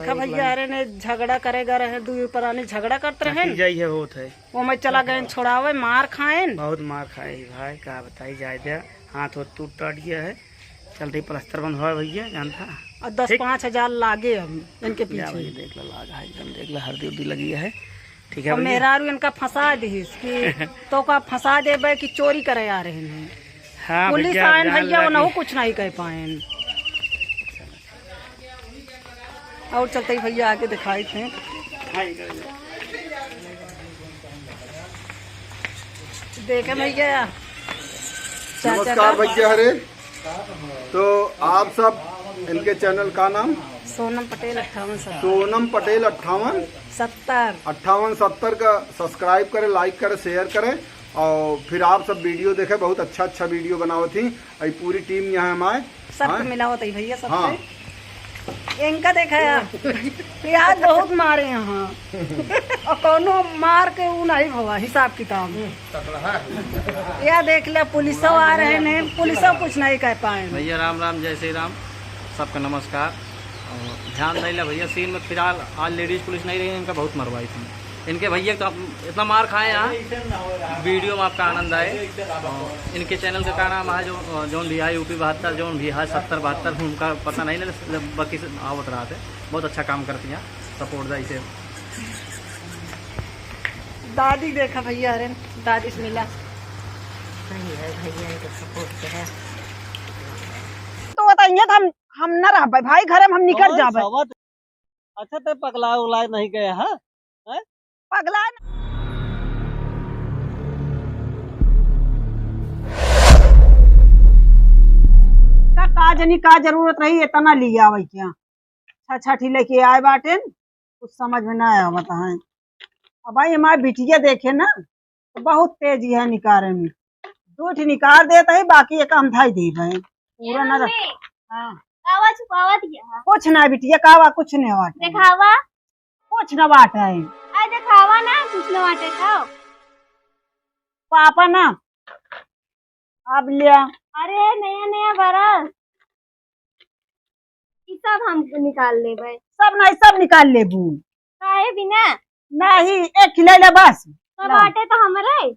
भैया अरे ने झगड़ा करेगा रहे दू परानी झगड़ा करते रहे जाई है होत है वो मैं चला गए छोड़ावे मार खाए बहुत मार खाए भाई का बताई जाए दे हाथ हो टूट टट गया है चलते प्लास्टर बंद हुआ भैया जानता और 10-5 हज़ार लागे हम इनके पीछे देख लो लागा है एकदम देख लो हल्दी उल्दी लगी है ठीक है मेरा इनका फंसा दी कि तो का फंसा देवे कि चोरी करे आ रहे हैं। हाँ पुलिस आए भैया वो ना कुछ नहीं कह पाए और चलते ही भैया आगे दिखाई थे। देखे भैया नमस्कार भैया हरे। तो आप सब इनके चैनल का नाम सोनम पटेल 58 सोनम पटेल 58 70 का सब्सक्राइब करें, लाइक करें, शेयर करें और फिर आप सब वीडियो देखें। बहुत अच्छा वीडियो बनाओ थी पूरी टीम यहाँ हमारे सब मिला होता है भैया सब। हाँ। इनका देखा प्याज बहुत मारे यहाँ और कोनो मार के वो नहीं भवा हिसाब किताब या देख ले पुलिस आ रहे हैं पुलिस कुछ नहीं कह पाए भैया। राम राम जय श्री राम सबका नमस्कार। ध्यान नहीं ला भैया सीन में फिलहाल आज लेडीज पुलिस नहीं रही है, इनका बहुत मरवाई थी इनके भैया तो इतना मार खाए यहाँ वीडियो में आपका आनंद आए। इनके चैनल का नाम है जो भी है यूपी 72 जो भी है 70 72 उनका पता नहीं ना बाकी से आवत रहा थे। बहुत अच्छा काम करती हैं सपोर्ट दा इसे। दादी देखा भैया अरे दादी से मिला भैया सपोर्ट है तो बताइए हम न रह भाई घर में हम निकल जावे। अच्छा तो पगला उगला नहीं गया है पगला का जरूरत रही इतना लिया वही क्या छठी लेके आए बाटे कुछ समझ में ना आया बताए। अब भाई हमारे बिटिया देखे ना तो बहुत तेजी है निकारे में दूठ निकाल देता है बाकी एक अंधाई दी भाई पूरा न हाँ कावा छुपावा दिया कुछ ना बिटिया कावा कुछ नहीं वाट दिखावा कुछ न वाट है आ दिखावा ना कुछ न वाटे खाओ पापा ना अब लिया। अरे नया नया बरस ये सब हम निकाल ले भाई सब नहीं सब निकाल ले बू काहे बिना नहीं एक खिला ले बस सब आटे तो हमारे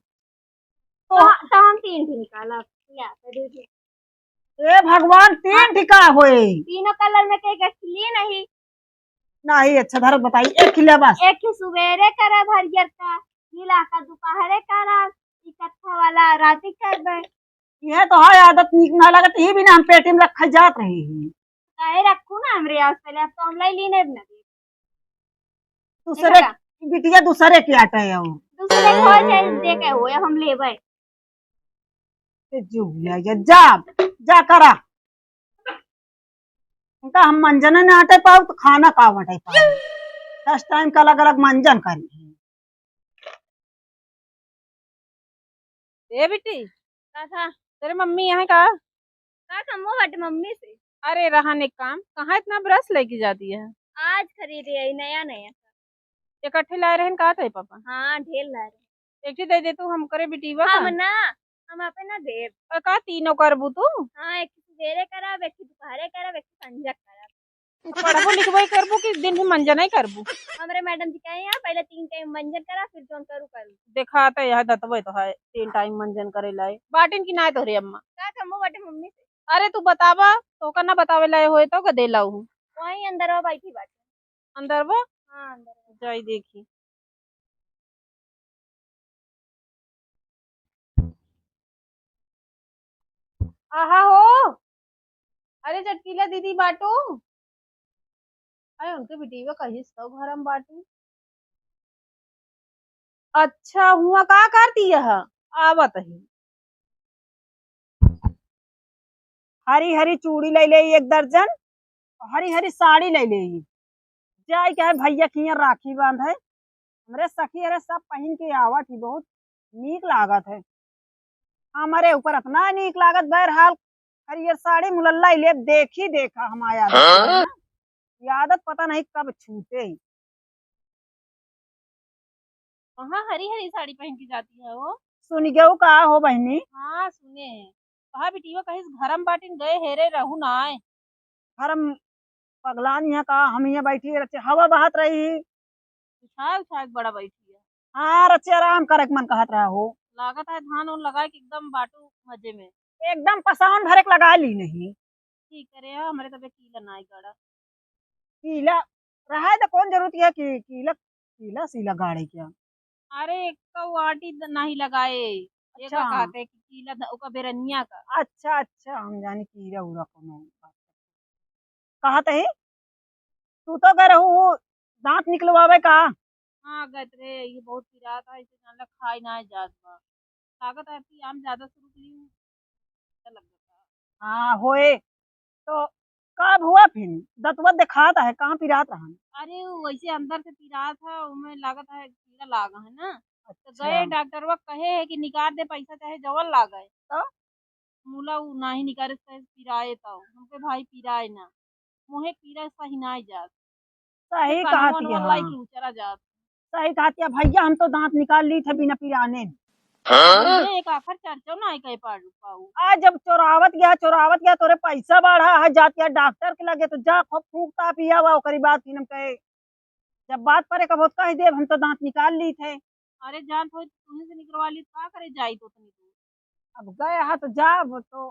तो हम 3 भी निकाला लिया तो दे। ए भगवान 3 ठिका होए तीनों कलर में के लिए नहीं नहीं अच्छा धरत बताइए एक खिला बस एक सुबेरे करा भरियर का नीला का दोपहरे करा इकट्ठा वाला राती कर बे यह तो है आदत नीक ना लगत ही बिना हम पेट में रखा जात रहे हैं काहे रखू ना हमरे आज पहले अब तो ऑनलाइन लेने भी नहीं दूसरे बिटिया दूसरे के आटा है वो दूसरे को जाए दे के होए हम लेबै जा करा उनका हम मंजन न आटे पाओ तो खाना का बटे पाओ 10 टाइम का अलग अलग मंजन करी ए बेटी का था तेरे मम्मी यहाँ का कम्मो बट मम्मी से अरे रहन एक काम कहाँ इतना ब्रश लेके जाती है आज खरीदे आई नया नया इकट्ठे लाए रहन कहा थे पापा। हाँ ढेर ला रहे एक दे दे तू हम करे बेटी हम ना हम आपे ना देव और का तीनों करबू तू हाँ एक सवेरे करा एक दोपहरे करा एक संझा करा पढ़बो लिखबो करबू कि दिन भी मंजन नहीं करबू। हमरे मैडम जी कहे यहाँ पहले 3 टाइम मंजन करा फिर जोन करू दिखाता यह दतवे तो है 3 टाइम मंजन करे लाए बाटिन की ना तो रे अम्मा का कम्मो बटे मम्मी से। अरे तू बतावा तो का ना बतावे लाए होए तो दे लाऊ वहीं अंदर बैठी बाटे अंदर वो हाँ अंदर जाई देखी आहा हो अरे चटकीला दीदी बाटू अरे उनके बेटी का कही तो घर में बाटू। अच्छा हुआ का करती है आवत ही हरी हरी चूड़ी ले ले 1 दर्जन हरी हरी साड़ी ले ले जाए क्या है भैया की राखी बांध है हमरे सखी अरे सब पहन के आवत ही बहुत नीक लागत है हमारे ऊपर इतना नीक लागत बहरहाल हरियर साड़ी मुलल्ला ले देखी देखा हमारा आदत पता नहीं कब छूटे ही वहाँ हरी हरी साड़ी पहन के जाती है वो। सुन गयो का हो बहनी। हाँ सुने कहा बेटी कहीं घर में बाटिन गए हेरे रहू ना आए घर पगलान यहाँ का हम यहाँ बैठी रचे हवा बहत रही। बिछाए उछाए के बड़ा बैठी है। हाँ रचे आराम करे के मन कहत रहा हो। लागत है धान उन लगा के एकदम बाटू मजे में। एकदम पसावन भरे के लगा ली नहीं। ठीक करे है हमारे तबे कीला नाई गड़ा। कीला रहा है तो कौन जरूरत है कि कीला कीला सीला गाड़े क्या। अरे एक का वो आटी नहीं लगाए। एक अच्छा। कहते हैं कि कीला ओका बेरनिया का। अच्छा अच्छा हम जाने कीड़ा उड़ा को कहत है। तू तो कह रहू दांत निकलवावे का। हाँ गत रे ये बहुत पिरा था इसे जानला खाई ना जात बा। लागत है कि आम ज्यादा शुरू करी अच्छा लग गया। हाँ होए तो कब हुआ फिर दतवा दिखाता है कहाँ पिरात रहा। अरे वो वैसे अंदर से पिरा था उनमें लागत है कीड़ा लागा है ना। तो अच्छा। गए डॉक्टर वो कहे है कि निकाल दे पैसा चाहे जवन लागे। तो मूला उ नाही निकाले से पिराए तो हमके भाई पिराए ना। मोहे पीरा सही ना जात। सही कनवा कहती है। वनवा लाई हाँ के उचरा जात। सही कहती है भैया हम तो दांत निकाल ली थे बिना पिराने। ये एक आखिर चर्चा ना कह पाऊ। आज जब चोरावत गया तोरे पैसा बढ़ा है जाती है डॉक्टर के लगे तो जा खूब फूकता पिया हुआ ओकरी बात फिर हम कहे जब बात परे कब कह दे हम तो दांत निकाल ली थे। अरे जान तो तुम्हें से निकलवा ली तो का करे जाई तो तनी तू। अब गए हा तो जा तो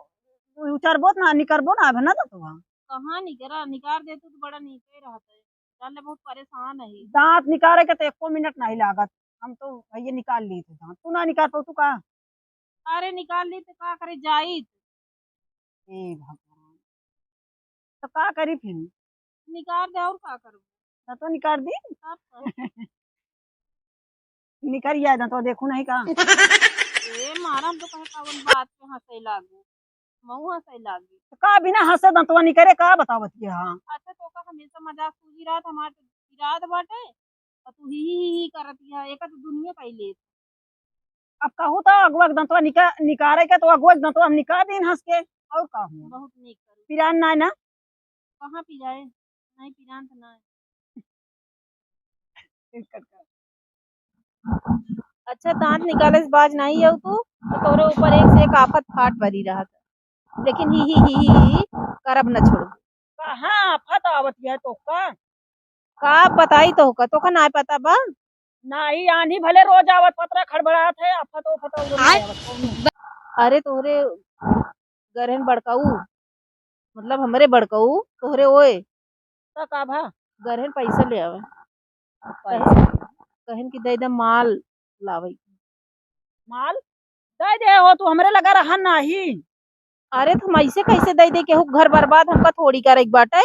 उचरबो ना निकरबो ना अब ना तो वहाँ कहाँ निकरा निकाल दे तो बड़ा नीचे रहता है। जान ले बहुत परेशान है। दांत निकाले के तो एको मिनट नहीं लागत। हम तो भैया निकाल ली थे दांत तू ना निकाल पाऊ तू का। अरे निकाल ली तो का करे जाई। हे भगवान तो का करी फिर निकाल दे और का करूँ। ना तो निकाल दी सब तो। निकल गया तो देखू नहीं का। ए मारा हम तो कहे कावन बात पे हंसे लागू। मऊ हंसे लागी। तो का बिना हंसे दंतवा निकरे का बतावत के। हाँ अच्छा तो का हमेशा मजाक सूझी रात हमारे तो रात बाटे। और तू ही करती है एक तो दुनिया पहले। अब कहू तो अगुआ के दंतवा निकारे के तो अगुआ के दंतवा हम निकाल दी हंस के और का हुआ बहुत नीक करू। पिरान ना ना। कहाँ पी जाए नहीं पिरान तो ना। अच्छा दांत निकाले से बाज नहीं है तू तो तोरे ऊपर एक से एक आफत फाट भरी रहा था। लेकिन ही करब न छोड़। कहाँ आफत आवत है तो का बताई तो का ना पता बा। नहीं आनी भले रोज आवत पतरा खड़बड़ात है आफत उफत और नहीं आवत। अरे तोहरे गरहन बड़काऊ मतलब हमरे बड़काऊ तोहरे ओए तो का भा गरहन पैसा ले आवे। कहन की दे दे माल लावे। माल दे दे हो तू हमरे लगा रहा नहीं। अरे तुम ऐसे कैसे दे दे केहू घर बर्बाद हमका थोड़ी करे बाटे।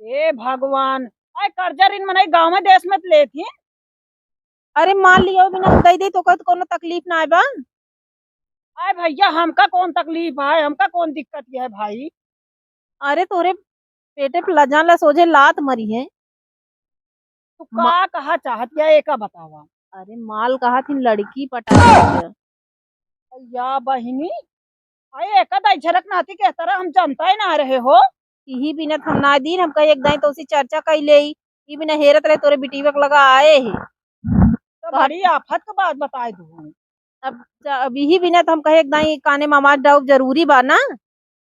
ए भगवान अरे कर्जा ऋण मनाई गाँव में देश में ले थी। अरे माल लियो बिना दे दे तो कोनो तकलीफ ना है बा। अरे भैया हमका कौन तकलीफ है हमका कौन दिक्कत है भाई। अरे तोरे पेटे पे लजान ला सोझे लात मरी है। तू का कहा चाहत है एक बतावा। अरे माल कहा थी लड़की पटा। या बहिनी अरे एक झरक नाती के तरह हम जानता ही ना रहे हो। यही बिना हम ना दिन हम कहे एक दाई तो उसी चर्चा कई ले ई बिना हेरत रहे तोरे बिटीवक लगा आए है। तो बड़ी आफत के बात बताए तू। अब यही बिना तो हम कहे एक दाई काने में आवाज डाउ जरूरी बा ना।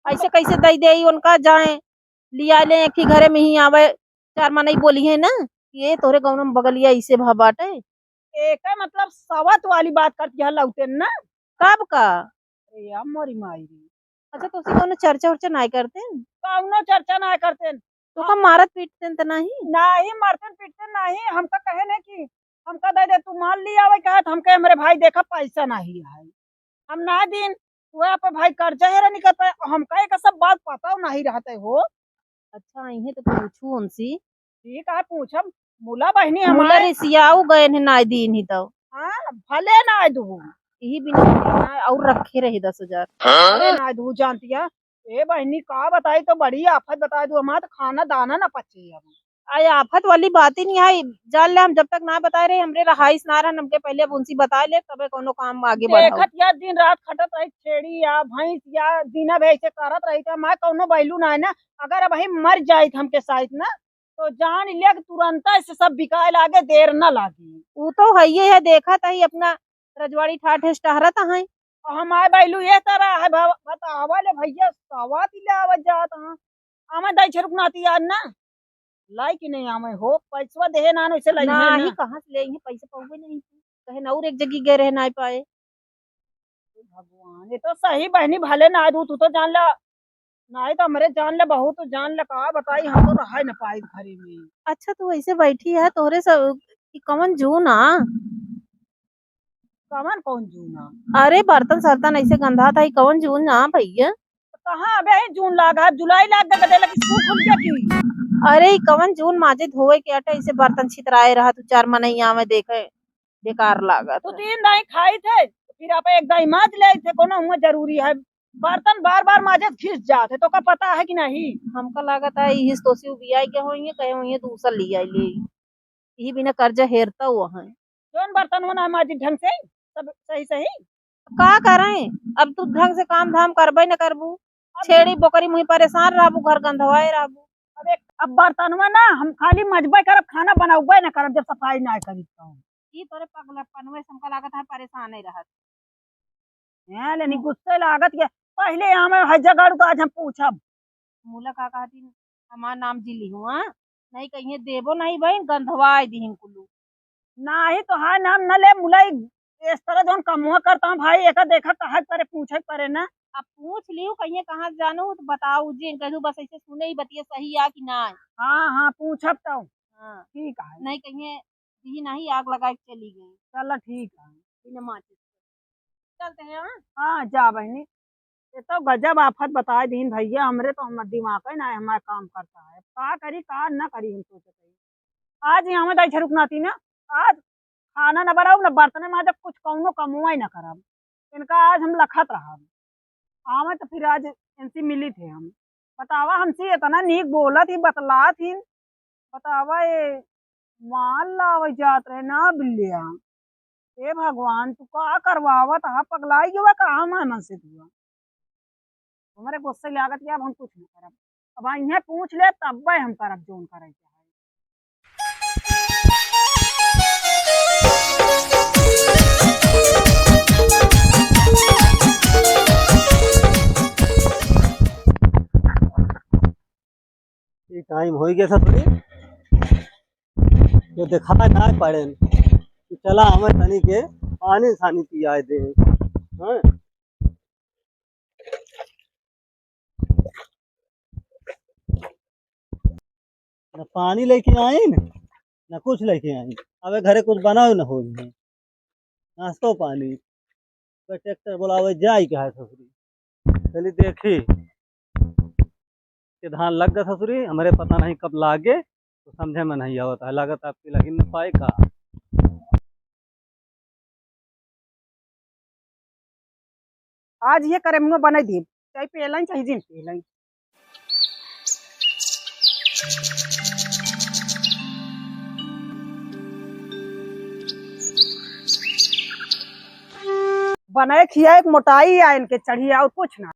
ऐसे कैसे दई दे उनका जाए लिया ले एक ही घरे में ही आवे चार माँ नहीं बोली है ना ये तोरे गाँव में बगलिया ऐसे भा बाटे। एक मतलब सवत वाली बात करती है लौटे ना। कब का अरे यार मोरी माई। अच्छा तो उसी चर्चा उर्चा नहीं करते कौनो चर्चा ना करते तो का मारत पीटते तो नहीं। नहीं मरते पीटते नहीं हमका कहे ने कि हमका दे दे तू माल लिया आवे कहा हम कहे मेरे भाई देखा पैसा नहीं है हम ना दिन तू पे भाई कर्जा है नहीं करता हमका एक सब बात पता नहीं रहते हो। अच्छा इन्हें तो पूछू उनसे ठीक है पूछब मुला बहनी मुला हमारे रिसियाऊ गए हैं ना दिन ही तो हाँ भले ना दू यही बिना और रखे रहे 10,000। अरे ना दू जानती है ए बहनी का बताई तो बड़ी आफत बता दू हमारा तो खाना दाना ना पचे अब। अरे आफत वाली बात ही नहीं है जान ले हम जब तक ना बताए रहे हमरे रहाइश ना रहा हमके पहले अब उनसे बताए ले तबे कोनो काम आगे बढ़ाओ। देखत या दिन रात खटत रही छेड़ी या भैंस या दीना भैंस से करत रही था मैं कौनो बैलू ना है ना अगर अब भाई मर जाये हमके साथ ना तो जान लिया कि तुरंत इससे सब बिकाए लागे देर न लागी। वो तो है ही है देखा था ही अपना रजवाड़ी ठाठ टहरत है हम आए बैलू ये तरह है बतावा ले भैया सवा ले आवत जात हाँ आमे दाई छरुक नाती यार ना लाई कि नहीं आमे हो पैसवा देहे ना वैसे लाई है नहीं ना कहाँ से लेंगे पैसे पाऊंगे नहीं कहे ना और एक जगह गए रहे ना पाए। भगवान ये तो सही बहनी भले ना दू तू तो जान ला नहीं तो हमरे जान ले बहू तो जान ले का बताई हम तो रह न पाई घरे में। अच्छा तू ऐसे बैठी है तोहरे सब कि कवन जू ना। कवन कौन जूना अरे बर्तन सर्तन ऐसे गंधा था कवन जून ना भैया। कहाँ अबे है जून लागा जुलाई लाग गए गदे लगी स्कूल खुल गया की। अरे ई कवन जून माजे धोए के अटे ऐसे बर्तन छितराए रहा तू 4 मनैया में देखे बेकार लागत तो तीन दाई खाई थे फिर आप एक दाई माज ले थे कोनो हुआ जरूरी है बर्तन बार बार माजे खिस जाते तो का पता है कि नहीं। हमका लागत है इस तो से बियाई के होइए कहे होइए दूसर लिया ले यही बिना कर्जा हेरता हुआ है। कौन बर्तन होना है माजी ढंग से सब सही सही। का करें अब तू ढंग से काम धाम करबे न करबू छेड़ी बोकरी मुही परेशान रहबू घर गंधवाए रहबू। अब बर्तनवा ना हम खाली मजबे करब खाना बनाऊबे न करब जब सफाई ना करी तो ई तोरे पगलपनवे से हमका लागत है परेशान नहीं रहत। हैं लेनी गुस्से लागत के पहले यहाँ में है जगह तो आज हम पूछब। मूला का कहती हमार नाम जिली हुआ नहीं कहिए देबो नहीं बहन गंधवाए दीहिन कुल्लू। नाही तो हाय नाम न ले मुलाई इस तरह जोन कमुआ करता हूँ भाई एक देखा कहा करे पूछे करे ना। अब पूछ लियो कहिए कहाँ जानू तो बताऊ जी कहू बस ऐसे सुने ही बतिया सही आ कि ना। हाँ हाँ पूछब तो हाँ ठीक है नहीं कहिए दी नहीं आग लगा के चली गई चल ठीक है। बिना माचिस के। चलते हैं हाँ। हाँ जा बहनी ये तो गजब आफत बताए दीन भैया हमरे तो हम दिमाग है ना हमारा काम करता है का करी का न करी हम सोचते आज यहाँ में दाई छरुक नाती ना आज खाना न बनाऊ न बर्तन में जब कुछ कौनो कमुआ ही न करब इनका आज हम लखत रहा आवे तो फिर आज इनसे मिली थे हम बतावा हमसे इतना नीक बोला थी बतला थी बतावा ये माल लावे जात रहे ना बिल्लिया हे भगवान तू का करवावत हा पगलाई गवा कहा मन से तू हमारे गुस्से लागत के अब हम कुछ नहीं करब अब इन्हें पूछ ले तब हम करब जोन करे के है। ये टाइम हो गया था थोड़ी तो देखा ना पड़े तो चला हमें तनी के पानी सानी पिया दे। हाँ? न पानी लेके आई न कुछ लेके आई अब घरे कुछ बनाओ न हो नाश्तो पानी तो ट्रैक्टर बोलावे जाए क्या है ससुरी चली देखी कि धान लग गया ससुरी हमारे पता नहीं कब लागे तो समझे में नहीं आवता है लागत आपकी लगी न पाए का। आज ये करे मुँह बना दी चाहे पहला चाहे जिन पहला बनाए खिया एक मोटाई आ इनके चढ़िया और कुछ ना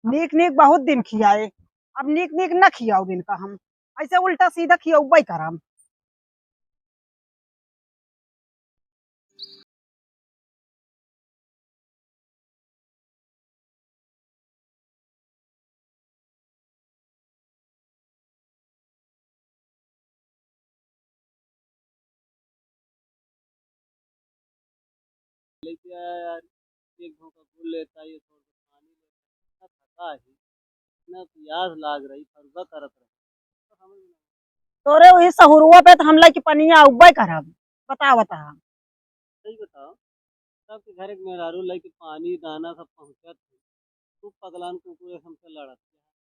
नीक नीक बहुत दिन खियाए अब नीक नीक न खियाओ दिन का हम ऐसे उल्टा सीधा खियाऊ करम। लेके आया यार एक धोखा फूल लेता ये थोड़ा सा पानी लेता थका ही इतना प्यास लाग रही फरवा करत रहे तो समझ में तोरे वही सहुरुआ पे तो हमला की पनिया उब्बे करब बता बता सही बताओ सबके घर एक मेहरारू लेके पानी दाना सब पहुँचत थे खूब पगलान कुकुरे हमसे लड़त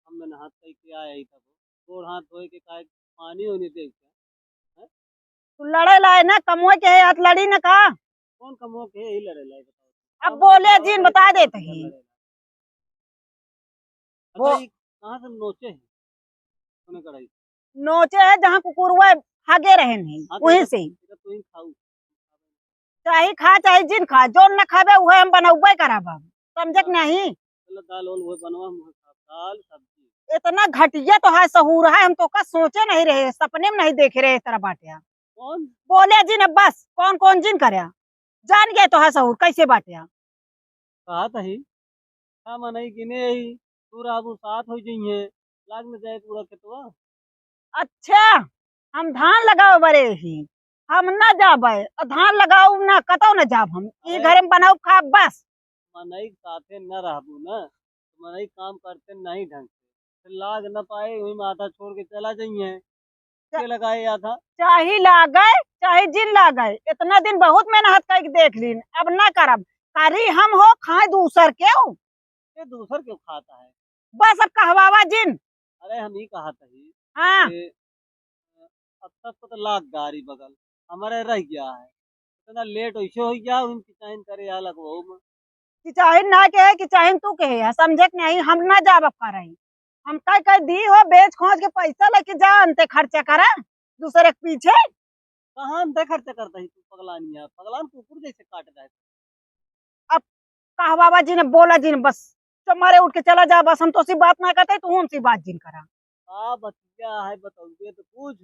हम में नहात कई के आया ही तब गोड़ हाथ धोए के काहे पानी होने दे क्या तू लड़े लाए ना कमुए के हाथ लड़ी न का कौन कमो के यही लड़े लाए बताओ अब बोले जीन बता देते ही वो कहाँ से नोचे हैं तूने कढ़ाई नोचे है जहाँ कुकुरवा हागे रहे नहीं वहीं से तू ही खाऊ चाहे खा चाहे जिन खा जो न खाबे वह हम बनौबे करब समझे कि नहीं। चलो दाल वाल वो बनवा मुँह दाल सब्जी इतना घटिया तो है सहूर है हम तो का सोचे नहीं रहे सपने में नहीं देखे रहे इस तरह बाटिया कौन बोले जिन अब बस कौन कौन जिन करे जान गए तो है सहूर कैसे बाटिया कहा था ही हाँ मनई गिने ही तू राबू साथ हो जाइए लाग न जाए पूरा खेतवा। अच्छा हम धान लगाओ बरे ही, हम न जाबे और धान लगाओ ना कतो न जाब, हम ई अरे। घरे में बनाओ खा बस। मनई साथे न रहबू न तो मनई काम करते नहीं ढंग से, फिर लाग न पाए वही माथा छोड़ के चला जाइए। के लगाए या था। चाहे लागे चाहे जिन लागे, इतना दिन बहुत मेहनत करके देख लीन, अब न करब। करी हम हो खाए दूसर के हो। ये दूसर क्यों खाता है। बस अब कहवावा जिन। अरे हम ही कहा था हाँ कि अब तक तो लाग गाड़ी बगल हमारे रह गया है, इतना लेट वैसे हो गया उनकी चाइन करे या लगवाओ में। कि चाहे ना के है कि चाहे तू के है, समझे कि नहीं, हम ना जाब अब करही। हम कह दी हो बेच खोज के पैसा लेके जा अंते खर्चा करा दूसरे के पीछे। कहाँ अंते खर्चा करता है तू पगलानी है, पगलान कुकुर जैसे काट रहा है। अब कहवावा जी ने बोला जी ने बस तुम्हारे उठ के चला जा, बस हम तो सी बात ना करते, तू हमसी बात जिन करा। आ बतिया है बताओगे तो पूछ।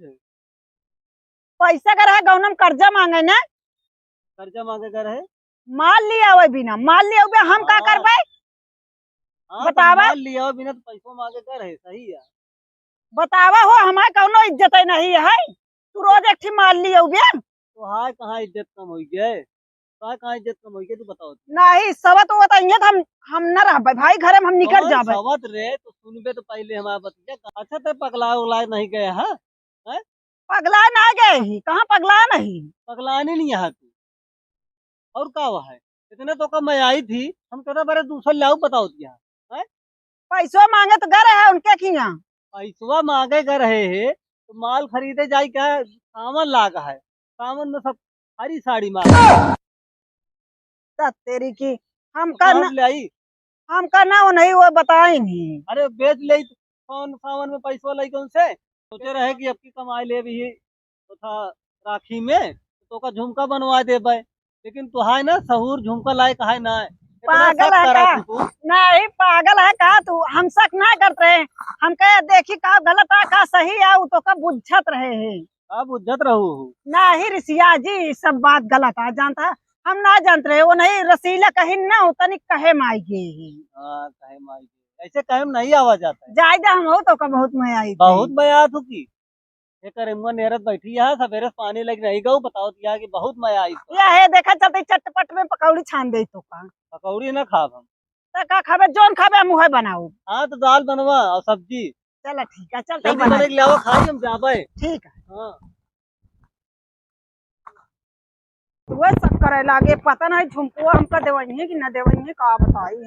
पैसा कर है गौनम कर्जा मांगे ना, कर्जा मांगे कर है। माल लिया हुए बिना, माल लिया हुए हम का हाँ। करबे। हाँ बतावा। तो माल लिया हो बिना तो पैसों मांगे कर है, सही है। बतावा हो हमारे कौनो इज्जत ही नहीं है, तू रोज एक थी माल लिया हुए। तो हाय कहाँ इज्जत कम हो गए, कहाँ इज्जत कम हो गई तू बताओ। नहीं सबत हुआ तो हम न रह भाई घरे में हम निकल कौन जाबे। सवत रे तो सुनबे तो पहले हमारा बतिया। अच्छा तो पगला उगला नहीं गए है, पगला ना गए ही, कहाँ पगला नहीं। पगलानी नहीं यहाँ तू और का हुआ है। इतने तो कम मैं आई थी, हम कहते बारे दूसरा लाऊ बताओ दिया। पैसों मांगे तो घर है उनके खिया। पैसवा मांगे कर रहे है तो माल खरीदे जाए क्या सामान लाग है, सामान में सब हरी साड़ी मांग तेरी की हम कहाँ करना, से ले आई। हम करना वो नहीं, वो बताई नहीं। अरे बेच ले तो कौन सामान में पैसा लाई कौन से। सोचे रहे कि अब की कमाई ले भी तो था राखी में तो का झुमका बनवा दे भाई, लेकिन तू है ना सहूर झुमका लायक है ना। इतना पागल शक है करा का? तू। नहीं पागल है का तू, हम शक ना करते हैं। हम कहे देखी का गलत है का सही है, वो तो का बुझत रहे हैं। अब उज्जत रहू। नहीं ऋषिया जी सब बात गलत है, जानता हम ना जानते रहे, वो नहीं रसीला कहीं ना उतनी कहे माई हाँ कहे माई ऐसे कहे में नहीं आवाज आता है। जायदा हम हो तो का बहुत मैं आई थी। बहुत बया तू की एक रेमुआ नेरत बैठी है सवेरे पानी लग नहीं गऊ बताओ दिया कि बहुत मजा आई। या है देखा चलते चटपट में पकौड़ी छान दे तो का पकौड़ी ना खाब हम। तो का खाबे जोन खाबे मुँह बनाऊ। हाँ तो दाल बनवा और सब्जी चलो ठीक है, चल जल्दी बने के लाओ खाई हम जाबे। ठीक है। हाँ वह सब करे लागे, पता नहीं झुमकुआ हमका देवही है कि न देवही है, का बताई है।